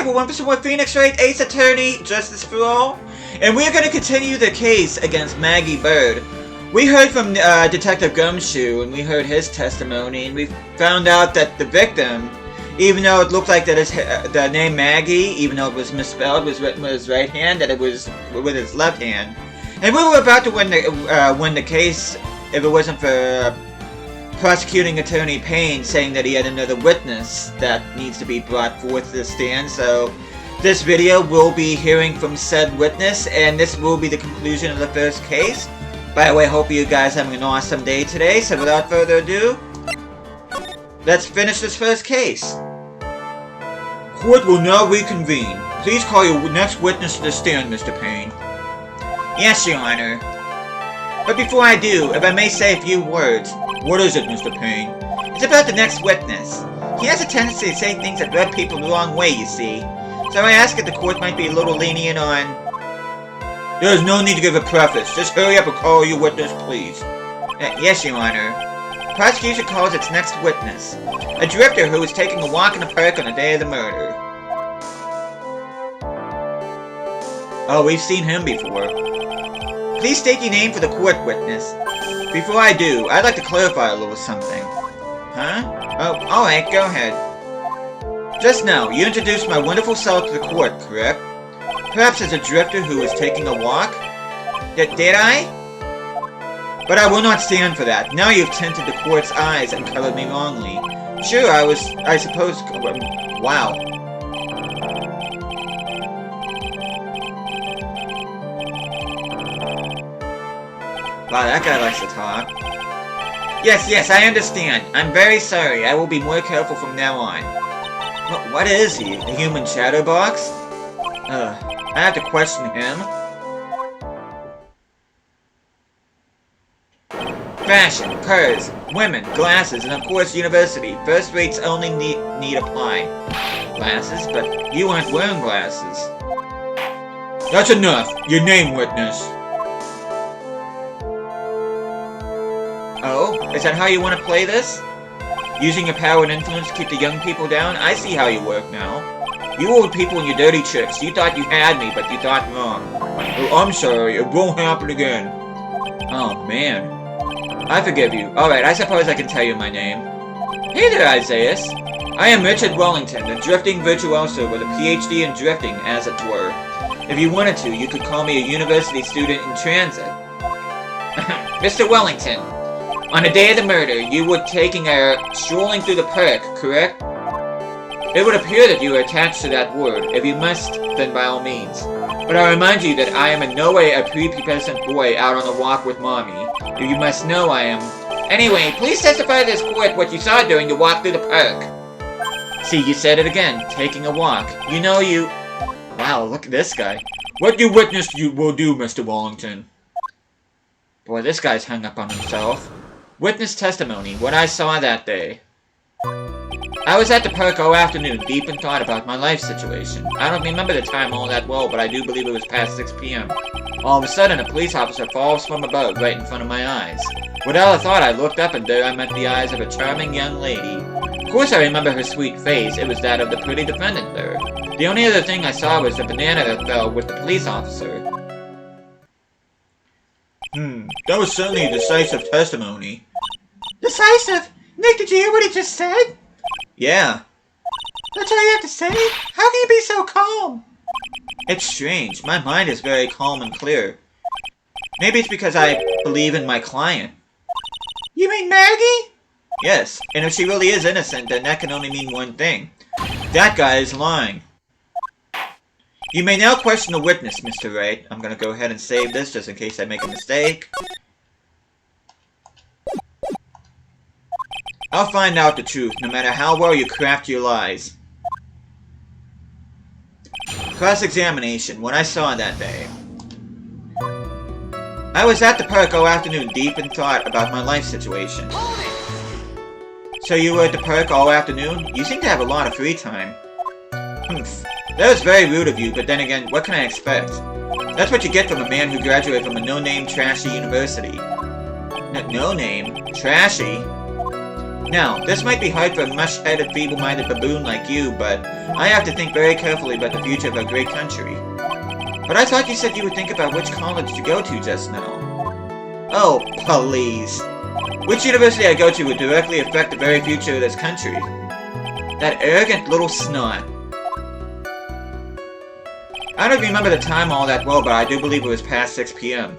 everyone, this is Phoenix Wright, Ace Attorney, Justice for All, and we're going to continue the case against Maggie Bird. We heard from Detective Gumshoe, and we heard his testimony, and we found out that the victim, even though it looked like that the name Maggie, even though it was misspelled, was written with his right hand, that it was with his left hand. And we were about to win the case if it wasn't for Prosecuting Attorney Payne saying that he had another witness that needs to be brought forth to the stand. So this video will be hearing from said witness, and this will be the conclusion of the first case. By the way, I hope you guys are having an awesome day today, so without further ado, let's finish this first case. Court will now reconvene. Please call your next witness to the stand, Mr. Payne. Yes, Your Honor. But before I do, if I may say a few words. What is it, Mr. Payne? It's about the next witness. He has a tendency to say things that rub people the wrong way, you see. So I ask if the court might be a little lenient on... There is no need to give a preface. Just hurry up and call your witness, please. Yes, Your Honor. Prosecution calls its next witness. A drifter who was taking a walk in the park on the day of the murder. Oh, we've seen him before. Please state your name for the court, witness. Before I do, I'd like to clarify a little something. Huh? Oh, alright, go ahead. Just now, you introduced my wonderful self to the court, correct? Perhaps as a drifter who was taking a walk? Did I? But I will not stand for that. Now you've tinted the court's eyes and colored me wrongly. Sure, I suppose... wow. Wow, that guy likes to talk. Yes, I understand. I'm very sorry. I will be more careful from now on. What is he? A human chatterbox? I have to question him. Fashion, cars, women, glasses, and of course university. First rates only need apply. Glasses? But you aren't wearing glasses. That's enough. Your name, witness. Oh? Is that how you want to play this? Using your power and influence to keep the young people down? I see how you work now. You old people and your dirty tricks. You thought you had me, but you thought wrong. Oh, I'm sorry. It won't happen again. Oh, man. I forgive you. Alright, I suppose I can tell you my name. Hey there, Isaiah. I am Richard Wellington, a drifting virtuoso with a PhD in drifting, as it were. If you wanted to, you could call me a university student in transit. Mr. Wellington. On the day of the murder, you were strolling through the park, correct? It would appear that you are attached to that word. If you must, then by all means. But I remind you that I am in no way a prepubescent boy out on a walk with mommy. If you must know I am... Anyway, please testify to this court what you saw during your walk through the park. See, you said it again. Taking a walk. You know you... Wow, look at this guy. What you witnessed you will do, Mr. Wellington. Boy, this guy's hung up on himself. Witness testimony, what I saw that day. I was at the park all afternoon, deep in thought about my life situation. I don't remember the time all that well, but I do believe it was past 6 p.m. All of a sudden, a police officer falls from above, right in front of my eyes. Without a thought, I looked up, and there I met the eyes of a charming young lady. Of course I remember her sweet face, it was that of the pretty defendant there. The only other thing I saw was the banana that fell with the police officer. That was certainly a decisive testimony. Decisive? Nick, did you hear what he just said? Yeah. That's all you have to say? How can you be so calm? It's strange. My mind is very calm and clear. Maybe it's because I believe in my client. You mean Maggie? Yes, and if she really is innocent, then that can only mean one thing. That guy is lying. You may now question the witness, Mr. Wright. I'm gonna go ahead and save this just in case I make a mistake. I'll find out the truth, no matter how well you craft your lies. Cross-examination, what I saw that day. I was at the park all afternoon, deep in thought about my life situation. So you were at the park all afternoon? You seem to have a lot of free time. That was very rude of you, but then again, what can I expect? That's what you get from a man who graduated from a no-name, trashy university. No name? Trashy? Now, this might be hard for a mush-headed, feeble-minded baboon like you, but I have to think very carefully about the future of our great country. But I thought you said you would think about which college to go to just now. Oh, please. Which university I go to would directly affect the very future of this country. That arrogant little snot. I don't remember the time all that well, but I do believe it was past 6 p.m.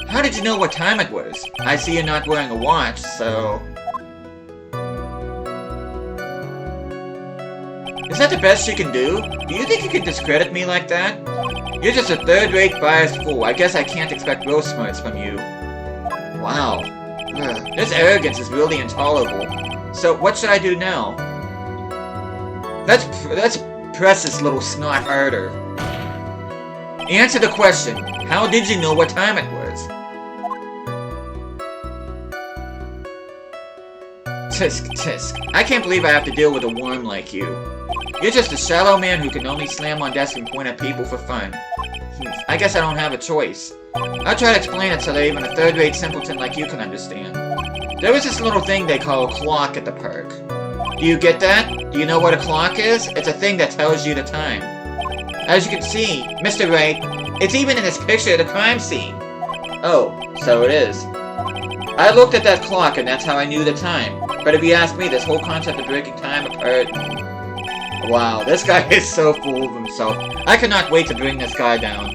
How did you know what time it was? I see you're not wearing a watch, so... Is that the best you can do? Do you think you can discredit me like that? You're just a third-rate biased fool. I guess I can't expect real smarts from you. Wow. Ugh. This arrogance is really intolerable. So, what should I do now? Let's press this little snot harder. Answer the question. How did you know what time it was? Tisk, tisk. I can't believe I have to deal with a worm like you. You're just a shallow man who can only slam on desks and point at people for fun. I guess I don't have a choice. I'll try to explain it so that even a third-rate simpleton like you can understand. There was this little thing they call a clock at the park. Do you get that? Do you know what a clock is? It's a thing that tells you the time. As you can see, Mr. Wright, it's even in this picture of the crime scene. Oh, so it is. I looked at that clock and that's how I knew the time. But if you ask me, this whole concept of breaking time apart... Wow, this guy is so full of himself. I cannot wait to bring this guy down.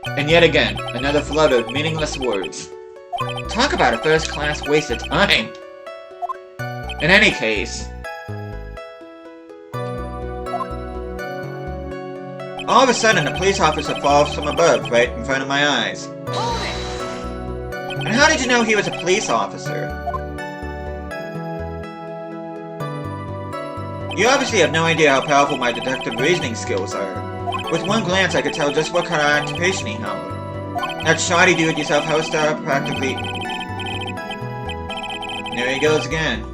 And yet again, another flood of meaningless words. Talk about a first-class waste of time. In any case... All of a sudden, a police officer falls from above, right in front of my eyes. And how did you know he was a police officer? You obviously have no idea how powerful my deductive reasoning skills are. With one glance, I could tell just what kind of occupation he held. That shoddy do-it-yourself house star practically... There he goes again.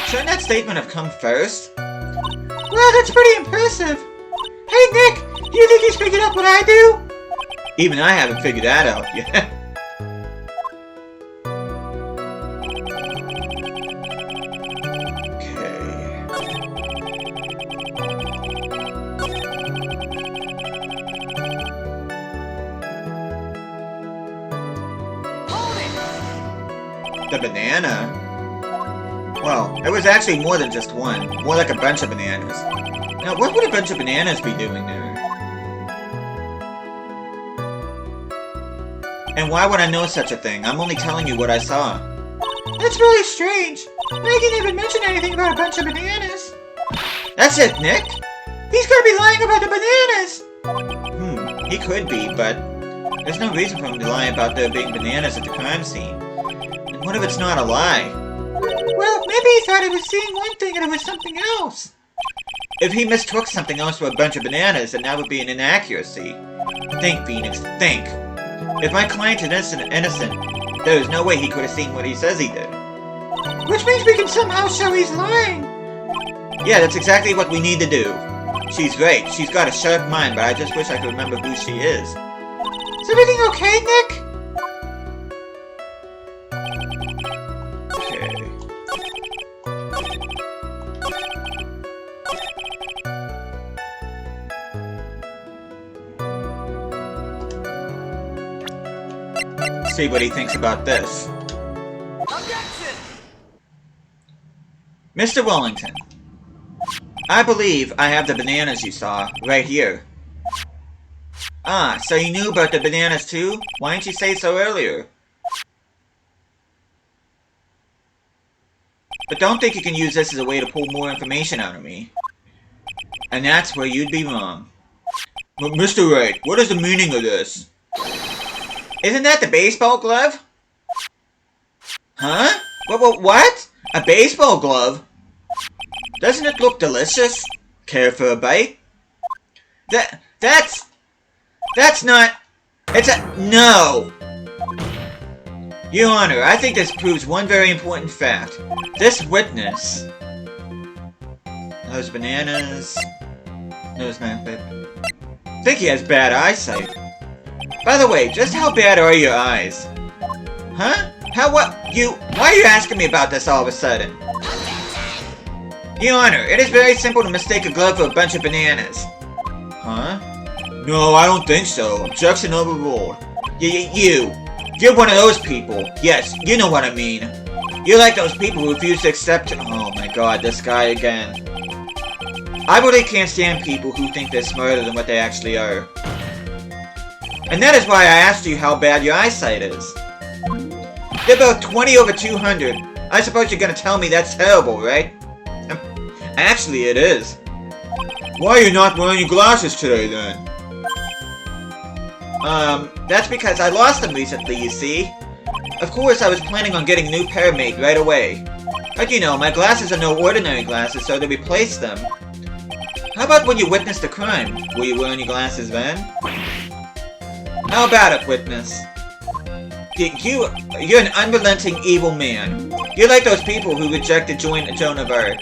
Shouldn't that statement have come first? Well, that's pretty impressive. Hey, Nick, do you think he's figured out what I do? Even I haven't figured that out yet. The banana? Well, it was actually more than just one. More like a bunch of bananas. Now, what would a bunch of bananas be doing there? And why would I know such a thing? I'm only telling you what I saw. That's really strange. I didn't even mention anything about a bunch of bananas. That's it, Nick. He's gonna be lying about the bananas. He could be, but there's no reason for him to lie about there being bananas at the crime scene. What if it's not a lie? Well, maybe he thought he was seeing one thing and it was something else. If he mistook something else for a bunch of bananas, then that would be an inaccuracy. Think, Phoenix, think. If my client is innocent, there is no way he could have seen what he says he did. Which means we can somehow show he's lying. Yeah, that's exactly what we need to do. She's right. She's got a sharp mind, but I just wish I could remember who she is. Is everything okay, Nick? See what he thinks about this. Objection! Mr. Wellington, I believe I have the bananas you saw right here. Ah, so you knew about the bananas too? Why didn't you say so earlier? But don't think you can use this as a way to pull more information out of me. And that's where you'd be wrong. But Mr. Wright, what is the meaning of this? Isn't that the baseball glove? Huh? What? A baseball glove? Doesn't it look delicious? Care for a bite? That's not... It's a... No! Your Honor, I think this proves one very important fact. This witness... Those bananas... Those not... I think he has bad eyesight. By the way, just how bad are your eyes? Huh? Why are you asking me about this all of a sudden? Your Honor, it is very simple to mistake a glove for a bunch of bananas. Huh? No, I don't think so. Objection overruled. You're one of those people. Yes, you know what I mean. You're like those people who refuse to accept— Oh my god, this guy again. I really can't stand people who think they're smarter than what they actually are. And that is why I asked you how bad your eyesight is. They're both 20 over 200. I suppose you're gonna tell me that's terrible, right? Actually, it is. Why are you not wearing your glasses today, then? That's because I lost them recently, you see. Of course, I was planning on getting a new pair made right away. But you know, my glasses are no ordinary glasses, so to replace them. How about when you witnessed a crime? Were you wearing your glasses then? How about it, witness? You're an unrelenting evil man. You're like those people who rejected Joan of Arc.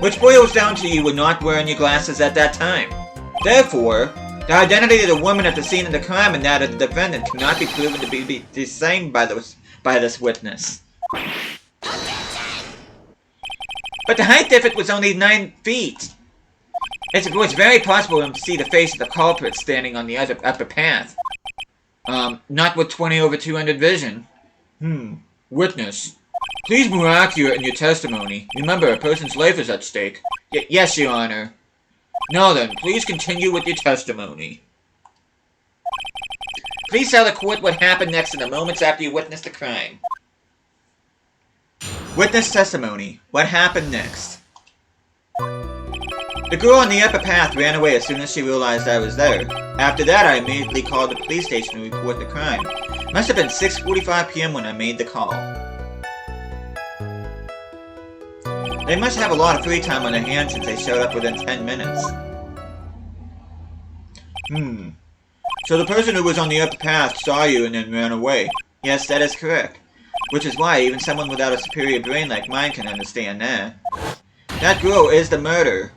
Which boils down to you were not wearing your glasses at that time. Therefore, the identity of the woman at the scene of the crime and that of the defendant cannot be proven to be the same by this witness. But the height difference was only 9 feet. It was very possible to see the face of the culprit standing on the upper path. Not with 20 over 200 vision. Witness. Please be more accurate in your testimony. Remember, a person's life is at stake. Yes, Your Honor. Now then, please continue with your testimony. Please tell the court what happened next in the moments after you witnessed the crime. Witness testimony. What happened next? The girl on the upper path ran away as soon as she realized I was there. After that, I immediately called the police station to report the crime. Must have been 6:45 p.m. when I made the call. They must have a lot of free time on their hands since they showed up within 10 minutes. So the person who was on the upper path saw you and then ran away. Yes, that is correct. Which is why even someone without a superior brain like mine can understand that. That girl is the murderer.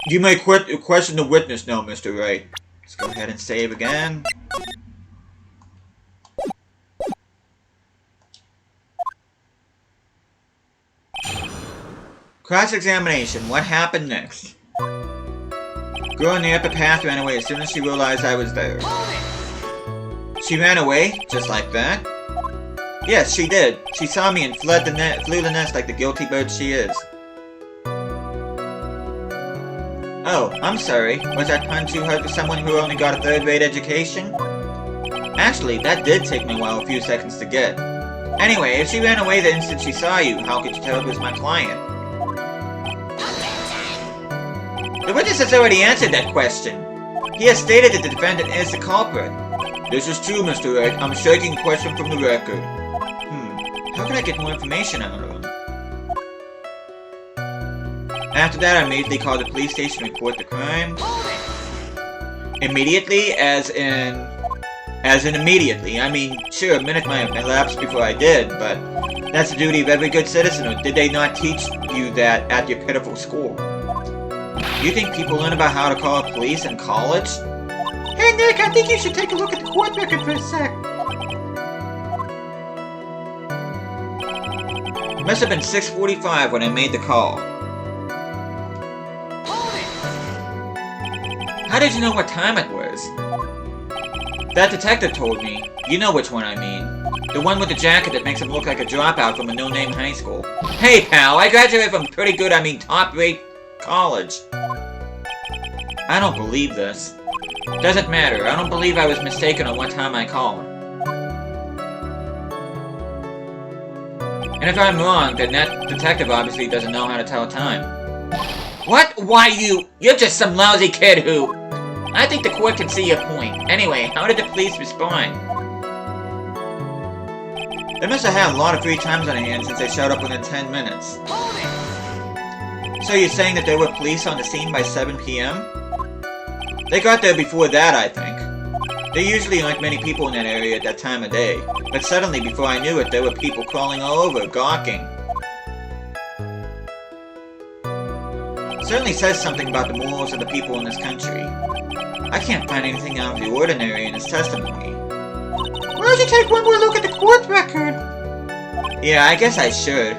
You may question the witness now, Mr. Wright. Let's go ahead and save again. Cross-examination. What happened next? Girl on the upper path ran away as soon as she realized I was there. She ran away? Just like that? Yes, she did. She saw me and flew the nest like the guilty bird she is. Oh, I'm sorry. Was that pun too hard for someone who only got a third-grade education? Actually, that did take me a few seconds to get. Anyway, if she ran away the instant she saw you, how could you tell it was my client? The witness has already answered that question. He has stated that the defendant is the culprit. This is true, Mr. Wright. I'm shaking a question from the record. How can I get more information out of him? After that, I immediately called the police station to report the crime. Immediately, as in immediately. I mean, sure, a minute might have elapsed before I did, but that's the duty of every good citizen. Or did they not teach you that at your pitiful school? Do you think people learn about how to call the police in college? Hey, Nick, I think you should take a look at the court record for a sec. It must have been 6:45 when I made the call. How did you know what time it was? That detective told me. You know which one I mean. The one with the jacket that makes him look like a dropout from a no-name high school. Hey, pal, I graduated from pretty good, top-rate college. I don't believe this. Doesn't matter. I don't believe I was mistaken on what time I called. And if I'm wrong, then that detective obviously doesn't know how to tell time. What? Why you're just some lousy kid who... I think the court can see your point. Anyway, how did the police respond? They must have had a lot of free times on their hands since they showed up within 10 minutes. So you're saying that there were police on the scene by 7 p.m.? They got there before that, I think. There usually aren't many people in that area at that time of day. But suddenly, before I knew it, there were people crawling all over, gawking. Certainly says something about the morals of the people in this country. I can't find anything out of the ordinary in his testimony. Why don't you take one more look at the court record? Yeah, I guess I should.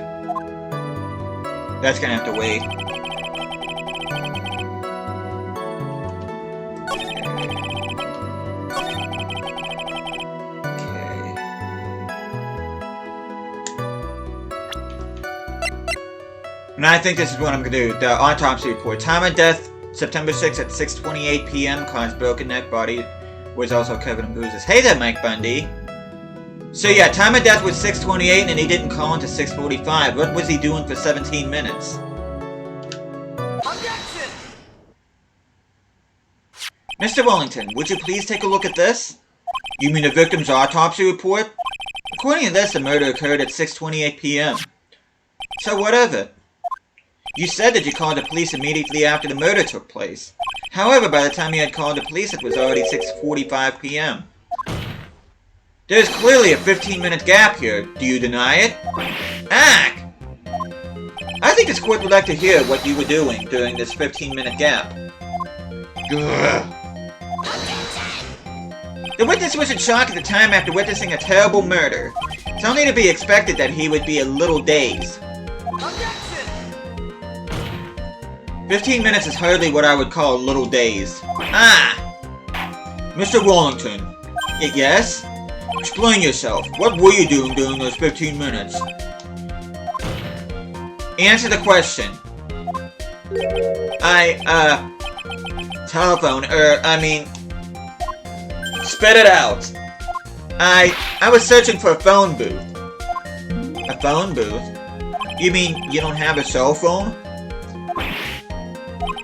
That's gonna have to wait. And I think this is what I'm gonna do. The autopsy report. Time of death, September 6th at 6:28 p.m. Caused broken neck, body was also covered in bruises. Hey there, Mike Bundy. So yeah, time of death was 6:28 and he didn't call until 6:45. What was he doing for 17 minutes? Objection! Mr. Wellington, would you please take a look at this? You mean the victim's autopsy report? According to this, the murder occurred at 6:28 p.m. So whatever. You said that you called the police immediately after the murder took place. However, by the time you had called the police, it was already 6:45 p.m. There's clearly a 15-minute gap here. Do you deny it? Ack! I think this court would like to hear what you were doing during this 15-minute gap. Ugh. The witness was in shock at the time after witnessing a terrible murder. It's only to be expected that he would be a little dazed. 15 minutes is hardly what I would call a little dazed. Ah! Mr. Wallington. Yes? Explain yourself. What were you doing during those 15 minutes? Answer the question. Telephone, spit it out. I was searching for a phone booth. A phone booth? You mean you don't have a cell phone?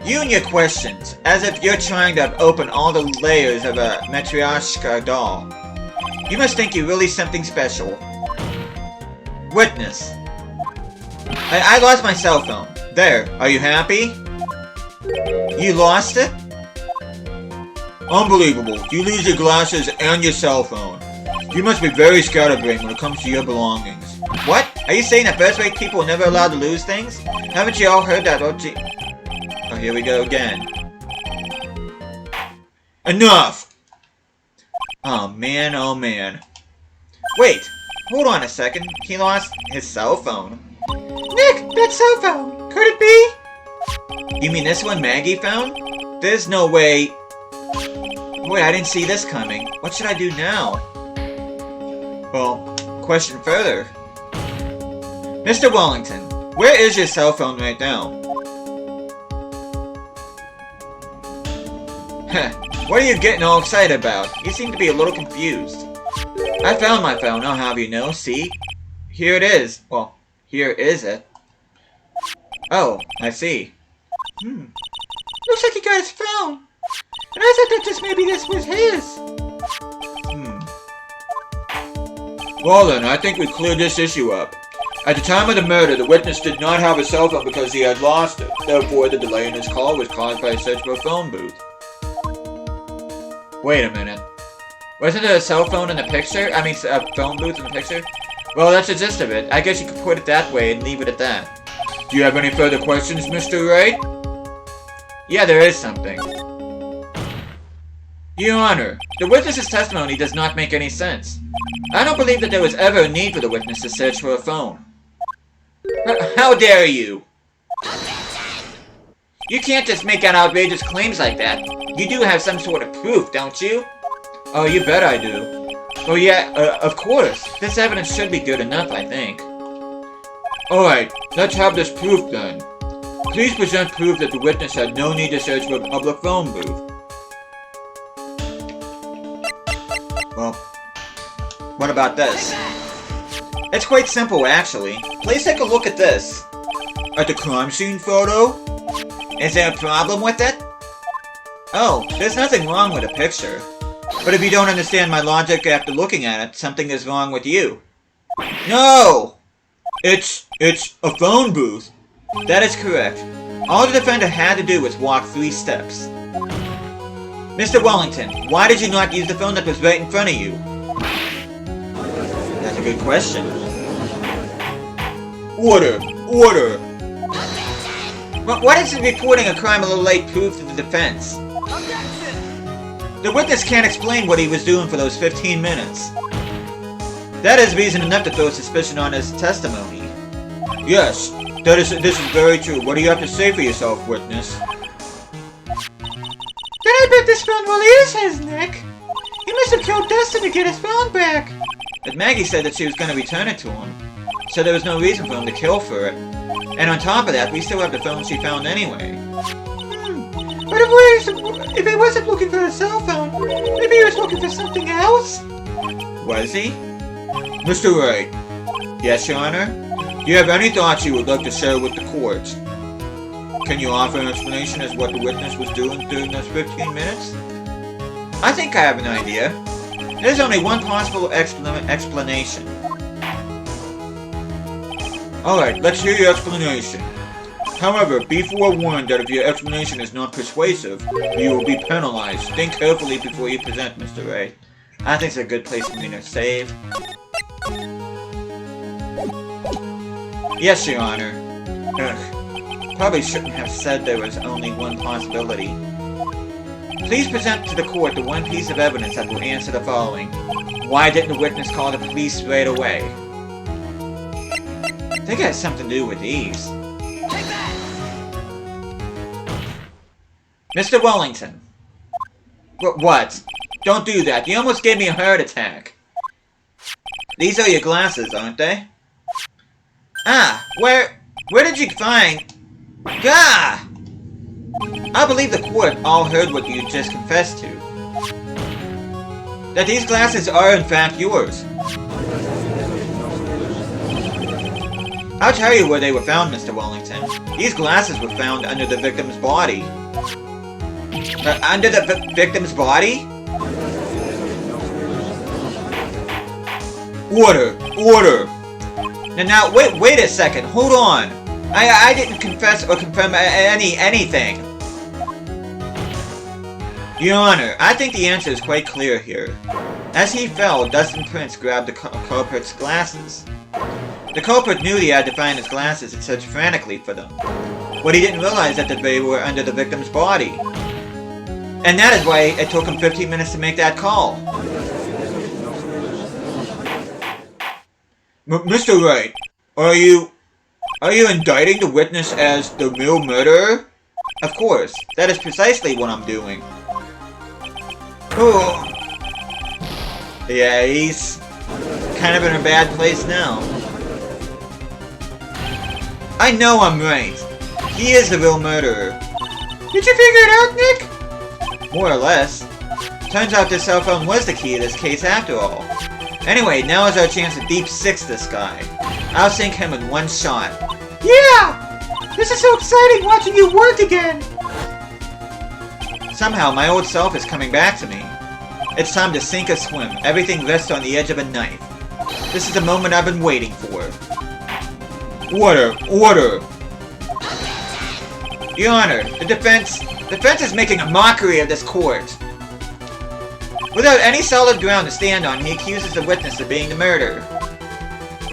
You and your questions, as if you're trying to open all the layers of a Matryoshka doll. You must think you're really something special. Witness. I lost my cell phone. There, are you happy? You lost it? Unbelievable. You lose your glasses and your cell phone. You must be very scatterbrained when it comes to your belongings. What? Are you saying that first-rate people are never allowed to lose things? Haven't you all heard that OG... Oh, here we go again. Enough! Oh man, oh man. Wait, hold on a second. He lost his cell phone. Nick, that cell phone! Could it be? You mean this one Maggie found? There's no way... Wait, I didn't see this coming. What should I do now? Well, question further. Mr. Wellington, where is your cell phone right now? What are you getting all excited about? You seem to be a little confused. I found my phone, I'll have you know, see? Here it is. Well, here is it. Oh, I see. Looks like he got his phone. And I thought that just maybe this was his. Well then, I think we cleared this issue up. At the time of the murder, the witness did not have a cell phone because he had lost it. Therefore, the delay in his call was caused by a search for a phone booth. Wait a minute. Wasn't there a cell phone in the picture? I mean, a phone booth in the picture? Well, that's the gist of it. I guess you could put it that way and leave it at that. Do you have any further questions, Mr. Wright? Yeah, there is something. Your Honor, the witness's testimony does not make any sense. I don't believe that there was ever a need for the witness to search for a phone. How dare you? You can't just make out outrageous claims like that. You do have some sort of proof, don't you? Oh, you bet I do. Oh yeah, of course. This evidence should be good enough, I think. Alright, let's have this proof then. Please present proof that the witness had no need to search for a public phone booth. Well, what about this? It's quite simple, actually. Please take a look at this. At the crime scene photo? Is there a problem with it? Oh, there's nothing wrong with the picture. But if you don't understand my logic after looking at it, something is wrong with you. No! It's a phone booth. That is correct. All the defendant had to do was walk 3 steps. Mr. Wellington, why did you not use the phone that was right in front of you? That's a good question. Order! Order! But what is reporting a crime a little late proof to the defense? Objection! The witness can't explain what he was doing for those 15 minutes. That is reason enough to throw suspicion on his testimony. Yes, this is very true. What do you have to say for yourself, witness? Then I bet this phone really is his, Nick. He must have killed Dustin to get his phone back. But Maggie said that she was going to return it to him, so there was no reason for him to kill for it. And on top of that, we still have the phone she found anyway. But if he wasn't looking for a cell phone, maybe he was looking for something else? Was he? Mr. Wright. Yes, Your Honor? Do you have any thoughts you would like to share with the court? Can you offer an explanation as what the witness was doing during those 15 minutes? I think I have an idea. There's only one possible explanation. Alright, let's hear your explanation. However, be forewarned that if your explanation is not persuasive, you will be penalized. Think carefully before you present, Mr. Wright. I think it's a good place for me to save. Yes, Your Honor. Ugh. Probably shouldn't have said there was only one possibility. Please present to the court the one piece of evidence that will answer the following. Why didn't the witness call the police right away? I think it has something to do with these. Mr. Wellington. What? Don't do that. You almost gave me a heart attack. These are your glasses, aren't they? Ah, where did you find... Gah! I believe the court all heard what you just confessed to. That these glasses are in fact yours. I'll tell you where they were found, Mr. Wellington. These glasses were found under the victim's body. Under the victim's body? Order! Order! Now, wait a second. Hold on. I didn't confess or confirm anything. Your Honor, I think the answer is quite clear here. As he fell, Dustin Prince grabbed the culprit's glasses. The culprit knew he had to find his glasses and searched frantically for them. But he didn't realize that they were under the victim's body. And that is why it took him 15 minutes to make that call. Mr. Wright, are you indicting the witness as the real murderer? Of course, that is precisely what I'm doing. Oh. Yeah, he's kind of in a bad place now. I know I'm right. He is the real murderer. Did you figure it out, Nick? More or less. Turns out this cell phone was the key to this case after all. Anyway, now is our chance to deep six this guy. I'll sink him in one shot. Yeah! This is so exciting watching you work again! Somehow, my old self is coming back to me. It's time to sink or swim. Everything rests on the edge of a knife. This is the moment I've been waiting for. Order! Order! Your Honor, the defense is making a mockery of this court. Without any solid ground to stand on, he accuses the witness of being the murderer.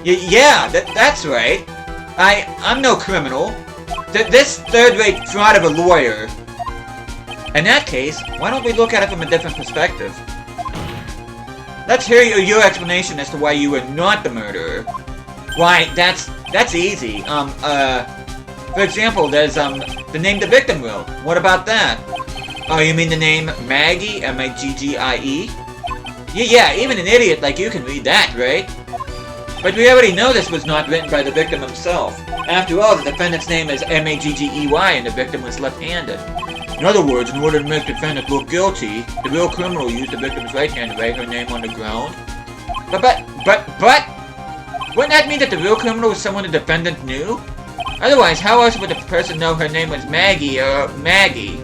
Yeah, that's right. I'm no criminal. This third-rate fraud of a lawyer. In that case, why don't we look at it from a different perspective? Let's hear your explanation as to why you were not the murderer. Why, that's easy. For example, there's, the name the victim wrote. What about that? Oh, you mean the name Maggie? M-A-G-G-I-E? Yeah, even an idiot like you can read that, right? But we already know this was not written by the victim himself. After all, the defendant's name is M-A-G-G-E-Y and the victim was left-handed. In other words, in order to make the defendant look guilty, the real criminal used the victim's right hand to write her name on the ground. But... Wouldn't that mean that the real criminal was someone the defendant knew? Otherwise, how else would the person know her name was Maggie or Maggie?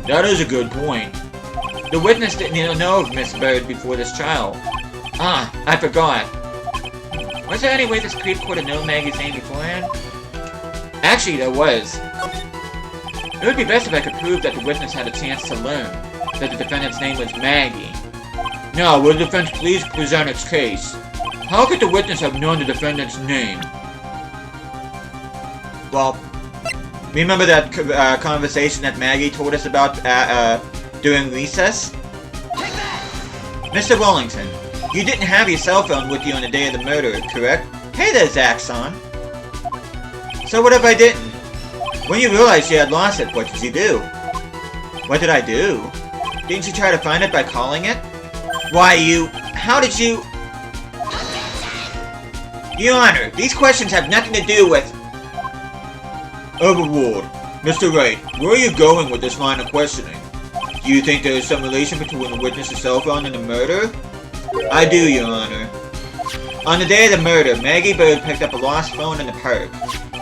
That is a good point. The witness didn't even know of Miss Bird before this trial. Ah, I forgot. Was there any way this creep could have known Maggie's name beforehand? Actually, there was. It would be best if I could prove that the witness had a chance to learn that the defendant's name was Maggie. Now, will the defense please present its case? How could the witness have known the defendant's name? Well, Remember that conversation that Maggie told us about during recess? Mr. Wellington, you didn't have your cell phone with you on the day of the murder, correct? Hey there, Zaxxon. So what if I didn't? When you realized you had lost it, what did you do? What did I do? Didn't you try to find it by calling it? Why, how did you... Your Honor, these questions have nothing to do with... Overruled. Mr. Wright, where are you going with this line of questioning? Do you think there is some relation between the witness's cell phone and the murder? I do, Your Honor. On the day of the murder, Maggie Bird picked up a lost phone in the park.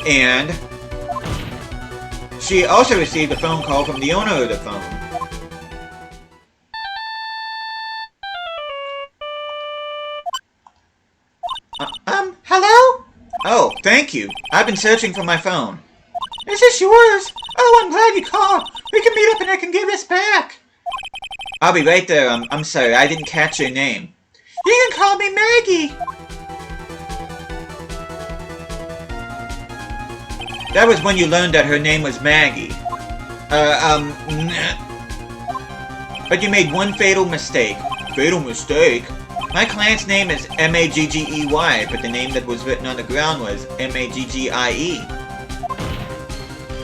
And... she also received a phone call from the owner of the phone. Hello? Oh, thank you. I've been searching for my phone. Is this yours? Oh, I'm glad you called. We can meet up and I can give this back. I'll be right there. I'm sorry, I didn't catch your name. You can call me Maggie. That was when you learned that her name was Maggie. But you made one fatal mistake. Fatal mistake? My client's name is M-A-G-G-E-Y, but the name that was written on the ground was M-A-G-G-I-E.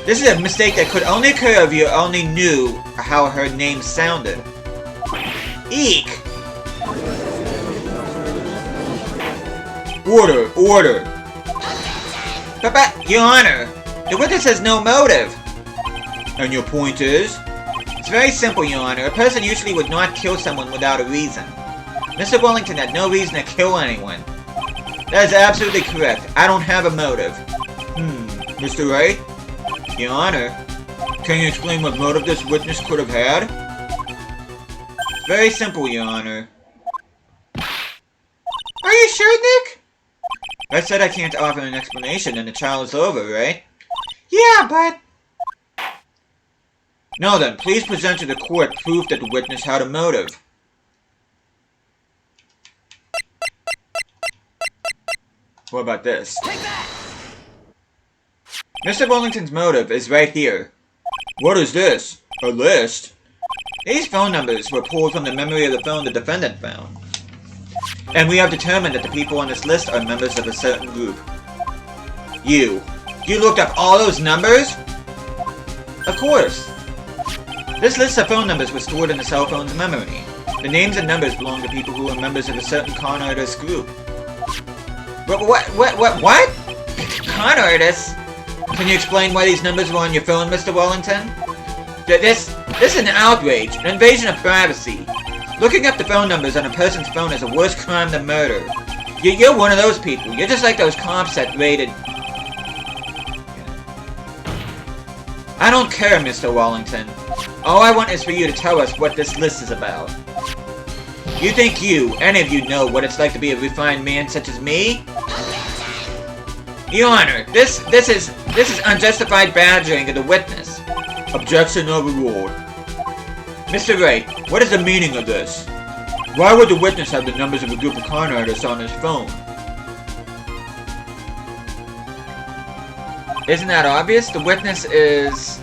This is a mistake that could only occur if you only knew how her name sounded. Eek! Order! Order! But, Your Honor, the witness has no motive. And your point is? It's very simple, Your Honor. A person usually would not kill someone without a reason. Mr. Wellington had no reason to kill anyone. That is absolutely correct. I don't have a motive. Mr. Wright? Your Honor, can you explain what motive this witness could have had? Very simple, Your Honor. Are you sure, Nick? I said I can't offer an explanation and the trial is over, right? Yeah, but... No then, please present to the court proof that the witness had a motive. What about this? Take that! Mr. Wellington's motive is right here. What is this? A list? These phone numbers were pulled from the memory of the phone the defendant found. And we have determined that the people on this list are members of a certain group. You looked up all those numbers? Of course. This list of phone numbers was stored in the cell phone's memory. The names and numbers belong to people who are members of a certain con artist group. What? Con artists? Can you explain why these numbers were on your phone, Mr. Wellington? This is an outrage, an invasion of privacy. Looking up the phone numbers on a person's phone is a worse crime than murder. You're one of those people. You're just like those cops that raided... I don't care, Mr. Wellington. All I want is for you to tell us what this list is about. You think any of you know what it's like to be a refined man such as me? Your Honor, this is unjustified badgering of the witness. Objection overruled. Mr. Wright, what is the meaning of this? Why would the witness have the numbers of a group of con artists on his phone? Isn't that obvious? The witness is...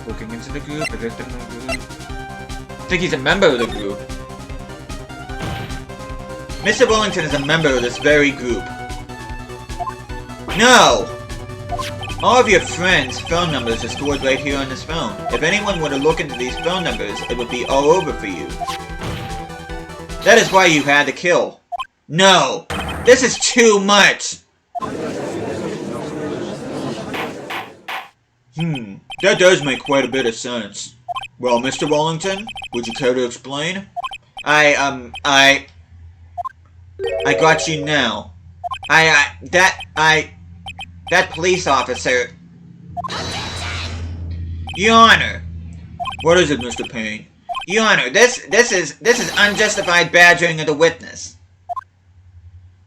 looking into the group, a victim of the group... I think he's a member of the group. Mr. Wellington is a member of this very group. No! All of your friends' phone numbers are stored right here on this phone. If anyone were to look into these phone numbers, it would be all over for you. That is why you had to kill. No! This is too much! That does make quite a bit of sense. Well, Mr. Wellington, would you care to explain? I got you now. That police officer... Your Honor! What is it, Mr. Payne? Your Honor, this is unjustified badgering of the witness.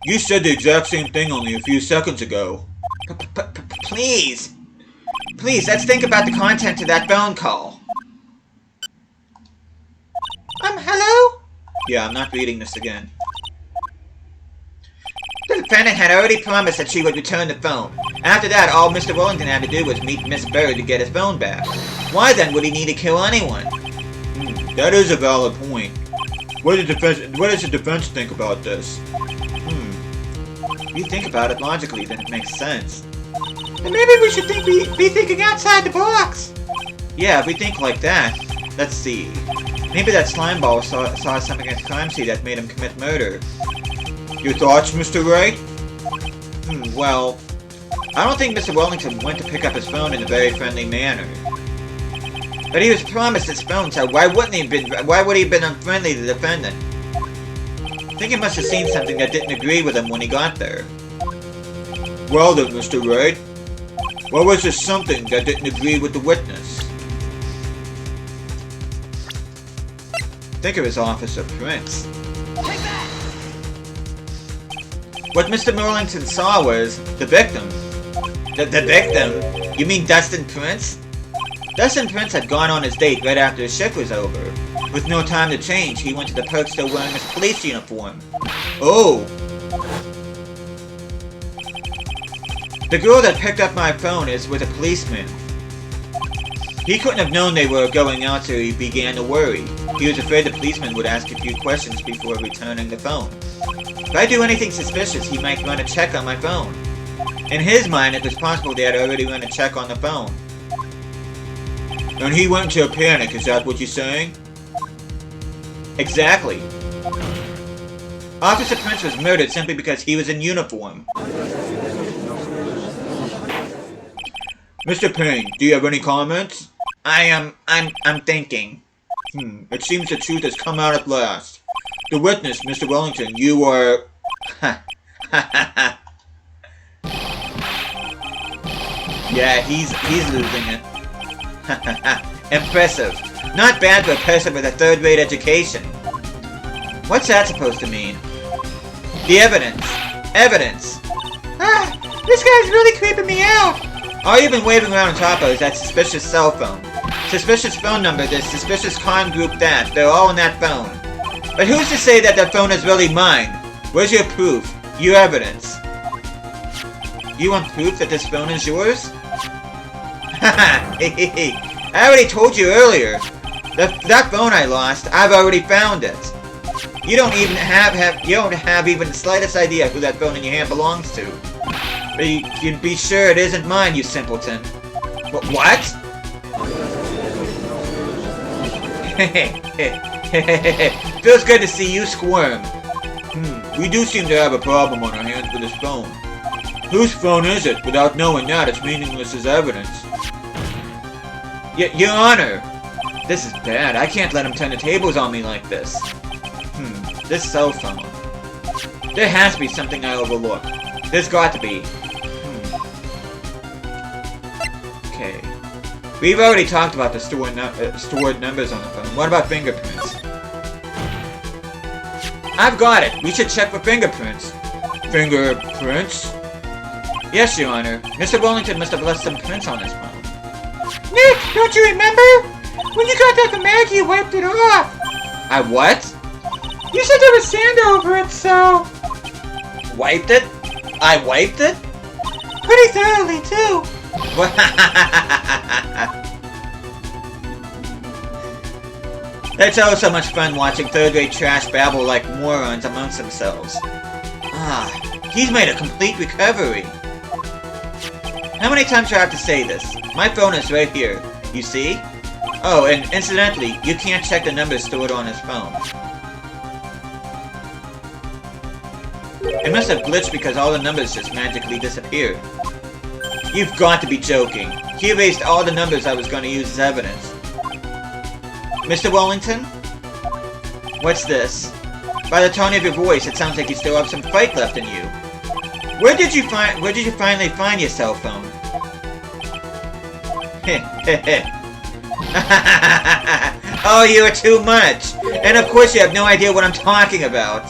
You said the exact same thing only a few seconds ago. Please! Please, let's think about the content of that phone call. Hello? Yeah, I'm not reading this again. defendant had already promised that she would return the phone. After that, all Mr. Wellington had to do was meet Miss Bird to get his phone back. Why then would he need to kill anyone? That is a valid point. What does the defense think about this? If you think about it logically, then it makes sense. And maybe we should be thinking outside the box. Yeah, if we think like that, let's see. Maybe that slime ball saw something at the crime scene that made him commit murder. Your thoughts, Mr. Wright? Well, I don't think Mr. Wellington went to pick up his phone in a very friendly manner. But he was promised his phone, so why would he have been unfriendly to the defendant? I think he must have seen something that didn't agree with him when he got there. Well then, Mr. Wright. What was this something that didn't agree with the witness? Think of his Officer Prince. What Mr. Wellington saw was the victim. The victim? You mean Dustin Prince? Dustin Prince had gone on his date right after his shift was over. With no time to change, he went to the perk still wearing his police uniform. Oh! The girl that picked up my phone is with a policeman. He couldn't have known they were going out, so he began to worry. He was afraid the policeman would ask a few questions before returning the phone. If I do anything suspicious, he might run a check on my phone. In his mind, it was possible they had already run a check on the phone. And he went into a panic, is that what you're saying? Exactly. Officer Prince was murdered simply because he was in uniform. Mr. Payne, do you have any comments? I'm thinking. It seems the truth has come out at last. The witness, Mr. Wellington, you were... Yeah, he's losing it. Impressive. Not bad for a person with a third-grade education. What's that supposed to mean? The evidence. Evidence. This guy's really creeping me out. All you've been waving around on top of is that suspicious cell phone. Suspicious phone number, this suspicious con group that. They're all in that phone. But who's to say that phone is really mine? Where's your proof? Your evidence? You want proof that this phone is yours? Haha, I already told you earlier. That phone I lost, I've already found it. You don't even have even the slightest idea who that phone in your hand belongs to. But you can be sure it isn't mine, you simpleton. What? Feels good to see you squirm. We do seem to have a problem on our hands with this phone. Whose phone is it? Without knowing that, it's meaningless as evidence. Your Honor! This is bad. I can't let him turn the tables on me like this. This cell phone. There has to be something I overlooked. There's got to be. Okay. We've already talked about the stored numbers on the phone. What about fingerprints? I've got it! We should check for fingerprints. Fingerprints? Yes, Your Honor. Mr. Wellington must have left some prints on his phone. Nick, don't you remember? When you got that from Maggie, you wiped it off! I what? You said there was sand over it, so... Wiped it? I wiped it? Pretty thoroughly, too. It's always so much fun watching third-grade trash babble like morons amongst themselves. He's made a complete recovery. How many times do I have to say this? My phone is right here. You see? Oh, and incidentally, you can't check the numbers stored on his phone. It must have glitched because all the numbers just magically disappeared. You've got to be joking. He erased all the numbers I was going to use as evidence. Mr. Wellington? What's this? By the tone of your voice, it sounds like you still have some fight left in you. Where did you finally find your cell phone? Oh, you are too much! And of course you have no idea what I'm talking about.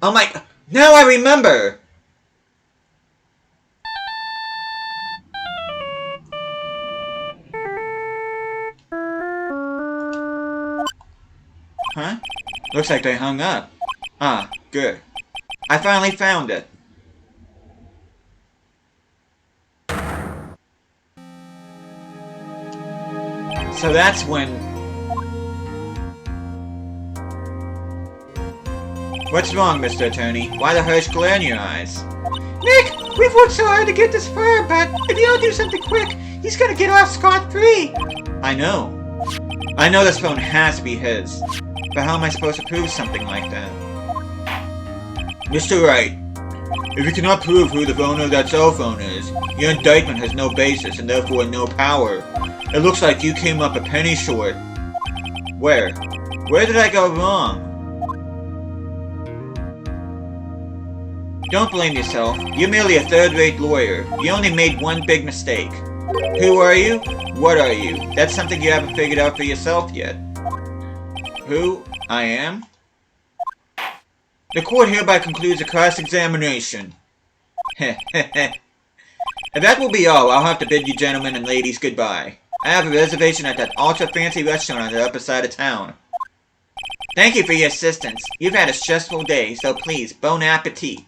Oh my... Now I remember! Huh? Looks like they hung up. Ah, good. I finally found it. So that's when... What's wrong, Mr. Attorney? Why the harsh glare in your eyes? Nick, we've worked so hard to get this far, but if you don't do something quick, he's gonna get off scot-free. I know. I know this phone has to be his. But how am I supposed to prove something like that? Mr. Wright, if you cannot prove who the owner of that cell phone is, your indictment has no basis and therefore no power. It looks like you came up a penny short. Where? Where did I go wrong? Don't blame yourself. You're merely a third-rate lawyer. You only made one big mistake. Who are you? What are you? That's something you haven't figured out for yourself yet. Who I am? The court hereby concludes a cross-examination. If that will be all, I'll have to bid you gentlemen and ladies goodbye. I have a reservation at that ultra-fancy restaurant on the upper side of town. Thank you for your assistance. You've had a stressful day, so please, bon appetit.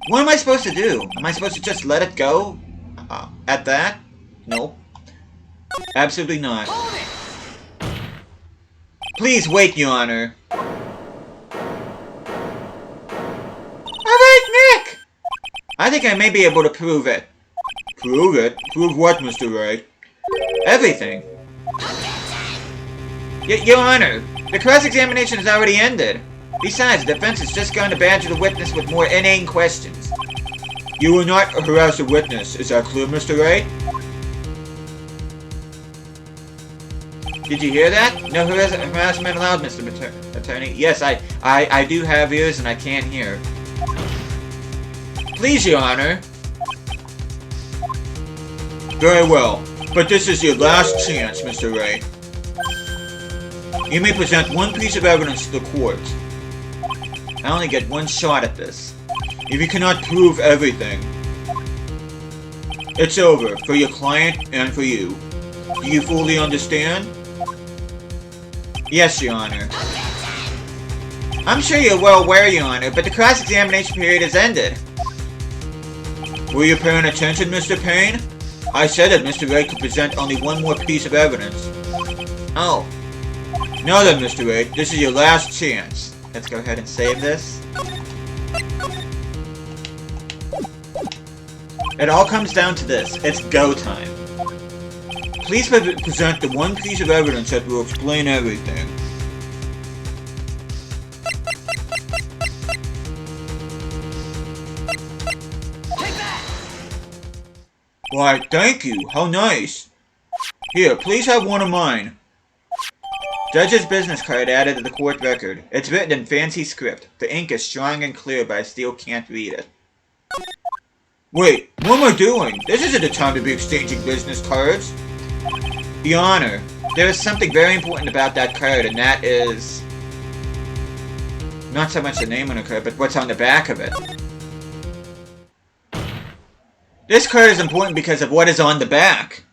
What am I supposed to do? Am I supposed to just let it go? At that? Nope. Absolutely not. Please wait, Your Honor. Alright, Nick! I think I may be able to prove it. Prove it? Prove what, Mr. Wright? Everything. Your Honor, the cross-examination has already ended. Besides, the defense is just going to badger the witness with more inane questions. You will not harass a witness, is that clear, Mr. Wright? Did you hear that? No harassment allowed, Mr. Attorney. Yes, I do have ears and I can't hear. Please, Your Honor. Very well, but this is your last chance, Mr. Wright. You may present one piece of evidence to the court. I only get one shot at this. If you cannot prove everything, it's over for your client and for you. Do you fully understand? Yes, Your Honor. I'm sure you're well aware, Your Honor, but the cross-examination period has ended. Were you paying attention, Mr. Payne? I said that Mr. Wright could present only one more piece of evidence. Oh. Now then, Mr. Wright, this is your last chance. Let's go ahead and save this. It all comes down to this. It's go time. Please present the one piece of evidence that will explain everything. Take that! Why, thank you. How nice. Here, please have one of mine. Judge's business card added to the court record. It's written in fancy script. The ink is strong and clear, but I still can't read it. Wait, what am I doing? This isn't the time to be exchanging business cards. Your Honor, there is something very important about that card, and that is... not so much the name on the card, but what's on the back of it. This card is important because of what is on the back.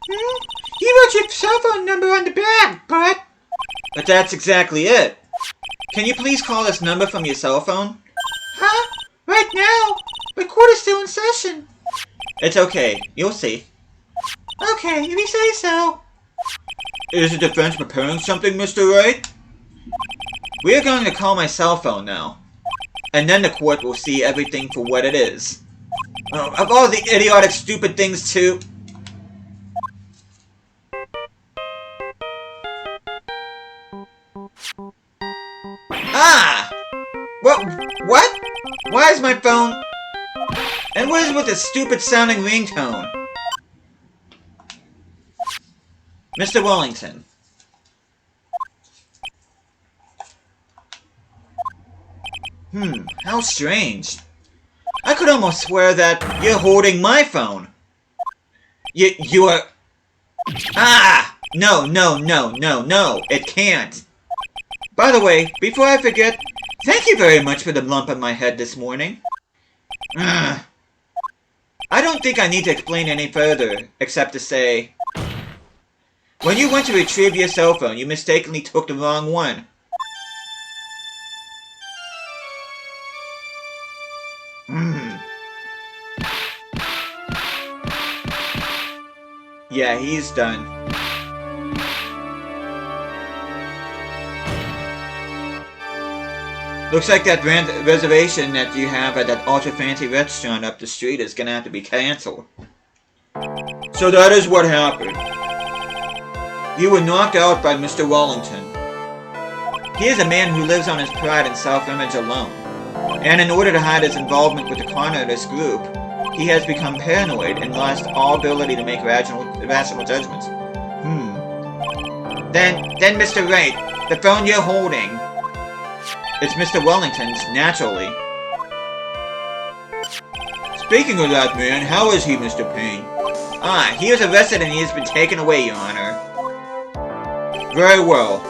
You wrote your cell phone number on the back, but... But that's exactly it. Can you please call this number from your cell phone? Huh? Right now? But court is still in session. It's okay. You'll see. Okay, if you say so. Is the defense preparing something, Mr. Wright? We're going to call my cell phone now. And then the court will see everything for what it is. Oh, of all the idiotic, stupid things too... Ah! What? Why is my phone... And what is with this stupid sounding ringtone? Mr. Wellington. How strange. I could almost swear that you're holding my phone. You are... Ah! No, it can't. By the way, before I forget, thank you very much for the lump on my head this morning. I don't think I need to explain any further, except to say... When you went to retrieve your cell phone, you mistakenly took the wrong one. Yeah, he's done. Looks like that reservation that you have at that ultra-fancy restaurant up the street is gonna have to be cancelled. So that is what happened. You were knocked out by Mr. Wellington. He is a man who lives on his pride and self-image alone. And in order to hide his involvement with the con artist group, he has become paranoid and lost all ability to make rational judgments. Then Mr. Wright, the phone you're holding, it's Mr. Wellington's, naturally. Speaking of that man, how is he, Mr. Payne? Ah, he was arrested and he has been taken away, Your Honor. Very well.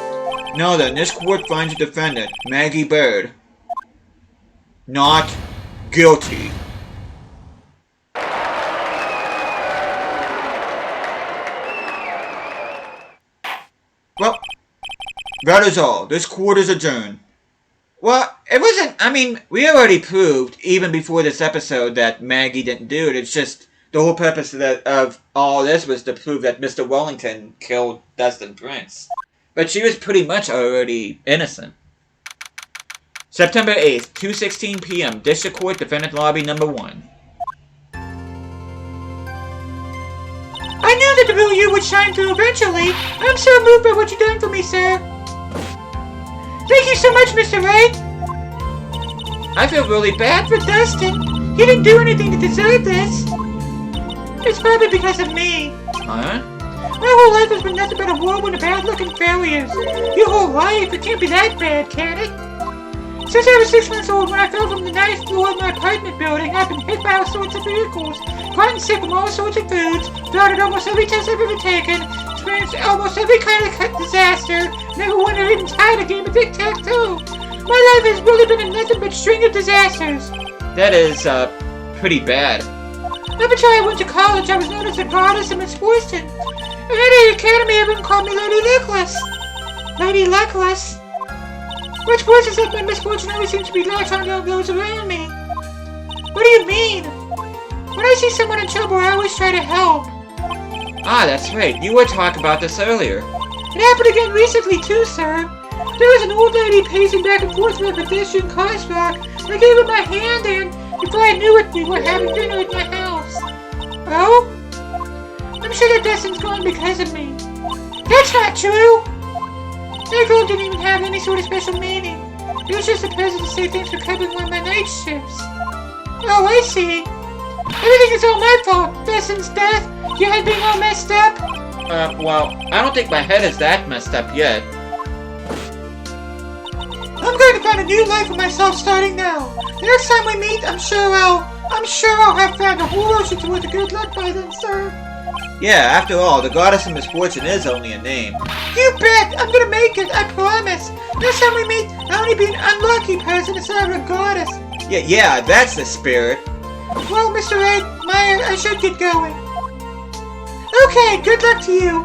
Now then, this court finds the defendant, Maggie Bird, not guilty. Well, that is all. This court is adjourned. Well, it wasn't, I mean, we already proved, even before this episode, that Maggie didn't do it. It's just, the whole purpose of all this was to prove that Mr. Wellington killed Dustin Prince. But she was pretty much already innocent. September 8th, 2:16 p.m., District Court, Defendant Lobby Number 1. I knew that the real you would shine through eventually. I'm so moved by what you've done for me, sir. Thank you so much, Mr. Wright. I feel really bad For Dustin, he didn't do anything to deserve this. It's probably because of me. Huh? My whole life has been nothing but a whirlwind of bad luck and failures. Your whole life, it can't be that bad, can it? Since I was 6 months old when I fell from the 9th floor of my apartment building, I've been hit by all sorts of vehicles, gotten sick from all sorts of foods, dotted almost every test I've ever taken, experienced almost every kind of disaster, never won or even tied a game of tic-tac-toe. My life has really been a nothing but string of disasters. That is, pretty bad. Up until I went to college, I was known as the goddess of misfortune. And at the academy, everyone called me Lady Luckless. Lady Luckless. What's worse is that my misfortune always seems to be latched on to those around me. What do you mean? When I see someone in trouble, I always try to help. Ah, that's right. You were talking about this earlier. It happened again recently, too, sir. There was an old lady pacing back and forth with a pedestrian crosswalk. I gave her my hand, and before I knew it, we were having dinner at my house. Oh? I'm sure that Dustin's gone because of me. That's not true! That girl didn't even have any sort of special meaning. It was just a present to say thanks for covering one of my night shifts. Oh, I see. Everything is all my fault. Dustin's death, your head being all messed up. Well, I don't think my head is that messed up yet. I'm going to find a new life for myself starting now. The next time we meet, I'm sure I'll have found a whole ocean's worth of good luck by then, sir. Yeah, after all, the goddess of misfortune is only a name. You bet! I'm gonna make it, I promise! Next time we meet, I'll only be an unlucky person instead of a goddess. Yeah, that's the spirit. Well, Mr. Wright, I should get going. Okay, good luck to you.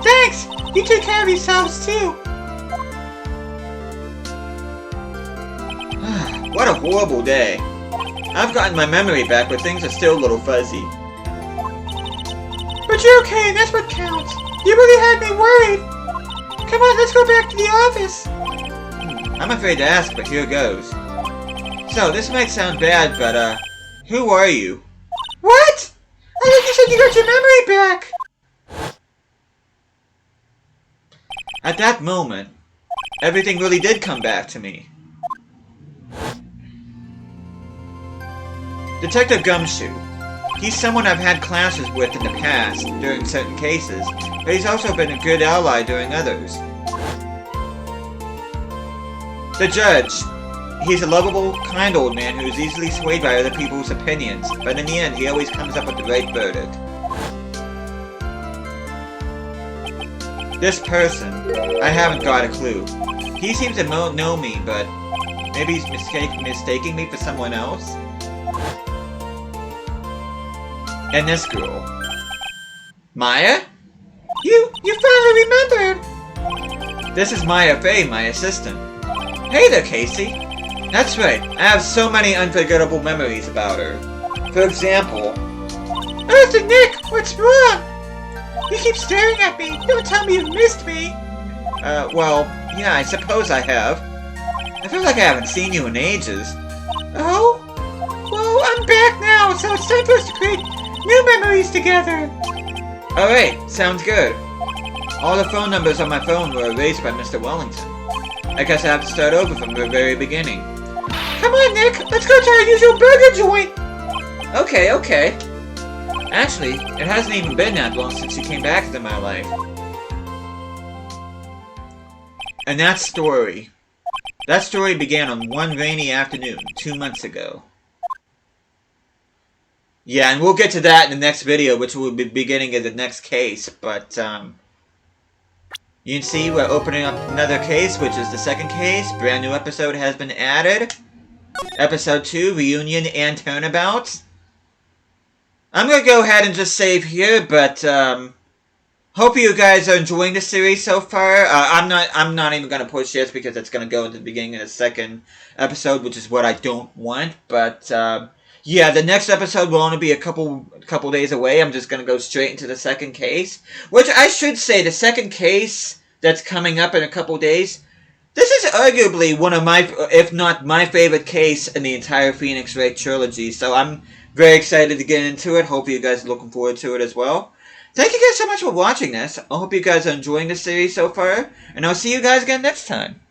Thanks! You take care of yourselves, too. What a horrible day. I've gotten my memory back, but things are still a little fuzzy. But you're okay, that's what counts. You really had me worried. Come on, let's go back to the office. I'm afraid to ask, but here goes. So, this might sound bad, but, who are you? What? I thought you said you got your memory back. At that moment, everything really did come back to me. Detective Gumshoe. He's someone I've had classes with in the past, during certain cases, but he's also been a good ally during others. The judge. He's a lovable, kind old man who's easily swayed by other people's opinions, but in the end, he always comes up with the right verdict. This person, I haven't got a clue. He seems to know me, but maybe he's mistaking me for someone else? And this girl. Maya? You finally remembered! This is Maya Fey, my assistant. Hey there, Casey. That's right, I have so many unforgettable memories about her. For example... Arthur, Nick, what's wrong? You keep staring at me. Don't tell me you've missed me. Well, yeah, I suppose I have. I feel like I haven't seen you in ages. Oh? Well, I'm back now, so it's time for us to create new memories together. Alright, sounds good. All the phone numbers on my phone were erased by Mr. Wellington. I guess I have to start over from the very beginning. Come on, Nick, let's go to our usual burger joint. Okay. Actually, it hasn't even been that long since you came back into my life. And that story began on one rainy afternoon, 2 months ago. Yeah, and we'll get to that in the next video, which will be beginning of the next case, but, you can see we're opening up another case, which is the second case. Brand new episode has been added. Episode 2, Reunion and Turnabout. I'm gonna go ahead and just save here, but, hope you guys are enjoying the series so far. I'm not even gonna push this because it's gonna go into the beginning of the second episode, which is what I don't want, but, yeah, the next episode will only be a couple days away. I'm just gonna go straight into the second case. Which I should say, the second case that's coming up in a couple days, this is arguably one of my, if not my favorite case in the entire Phoenix Wright trilogy. So I'm very excited to get into it. Hope you guys are looking forward to it as well. Thank you guys so much for watching this. I hope you guys are enjoying the series so far. And I'll see you guys again next time.